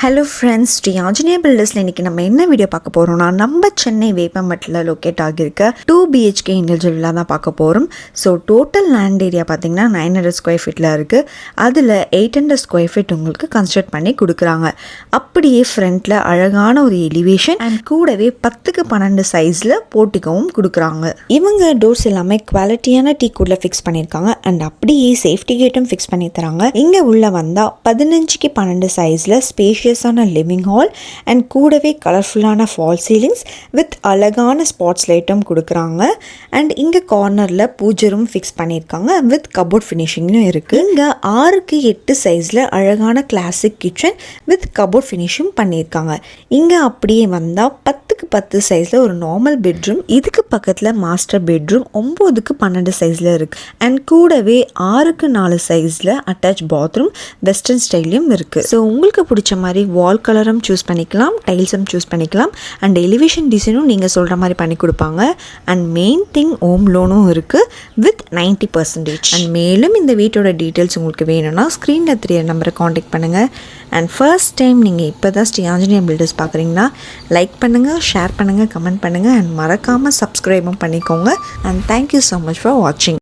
Hello friends, Shri Anjaneya பில்டர்ஸில் இன்றைக்கி நம்ம என்ன வீடியோ பார்க்க போகிறோம்னா, நம்ம சென்னை வேப்பம்பட்டில் லொக்கேட் ஆகியிருக்க 2 BHK இண்டிவிஜுவல் வில்லா தான் பார்க்க போகிறோம். ஸோ டோட்டல் லேண்ட் ஏரியா பார்த்திங்கன்னா 900 ஸ்கொயர் ஃபீட்டில் இருக்குது. அதில் 800 ஸ்கொயர் ஃபீட் உங்களுக்கு கன்ஸ்ட்ரக்ட் பண்ணி கொடுக்குறாங்க. அப்படியே ஃப்ரண்ட்டில் அழகான ஒரு எலிவேஷன் அண்ட் கூடவே 10க்கு 12 சைஸில் போர்ட்டிகவும் கொடுக்குறாங்க. இவங்க டோர்ஸ் எல்லாமே குவாலிட்டியான டீக்குடில் ஃபிக்ஸ் பண்ணியிருக்காங்க அண்ட் அப்படியே சேஃப்டி கேட்டும் ஃபிக்ஸ் பண்ணி தராங்க. இங்கே உள்ள வந்தால் 15க்கு 12 சைஸில் ஸ்பேஷியஸான லிவிங் ஹால் அண்ட் கூடவே கலர்ஃபுல்லான ஃபால் சீலிங்ஸ் வித் அழகான ஸ்பாட்ஸ் லைட்டும் கொடுக்குறாங்க. அண்ட் இங்கே கார்னரில் பூஜரும் ஃபிக்ஸ் பண்ணியிருக்காங்க வித் கபோர்ட் ஃபினிஷிங்கும் இருக்குது. இங்கே 6க்கு 8 சைஸில் அழகான classic kitchen with cupboard finishing பண்ணியிருக்காங்க. இங்கே அப்படியே வந்தால் 10க்கு 10 சைஸில் ஒரு நார்மல் பெட்ரூம், இதுக்கு பக்கத்தில் மாஸ்டர் பெட்ரூம் 9க்கு 12 சைஸில் இருக்குது. அண்ட் கூடவே 6க்கு 4 சைஸில் அட்டாச் பாத்ரூம் வெஸ்டர்ன் ஸ்டைலையும் இருக்குது. ஸோ உங்களுக்கு பிடிச்ச மாதிரி வால் கலரும் சூஸ் பண்ணிக்கலாம், டைல்ஸும் சூஸ் பண்ணிக்கலாம் அண்ட் எலிவேஷன் டிசைனும் நீங்கள் சொல்கிற மாதிரி பண்ணி கொடுப்பாங்க. அண்ட் மெயின் திங் ஹோம் லோனும் இருக்குது வித் 90%. அண்ட் மேலும் இந்த வீட்டோட டீட்டெயில்ஸ் உங்களுக்கு வேணும்னா ஸ்க்ரீனில் தெரிய நம்பரை காண்டாக்ட் பண்ணுங்கள். அண்ட் ஃபர்ஸ்ட் டைம் நீங்கள் இப்போ தான் ஸ்ரீ ஆஞ்சநேய பில்டர்ஸ் பார்க்குறீங்கன்னா லைக் பண்ணுங்கள், ஷேர் பண்ணுங்கள், கமெண்ட் பண்ணுங்கள் அண்ட் மறக்காமல் சப்ஸ்கிரைபும் பண்ணிக்கோங்க. And thank you so much for வாட்சிங்.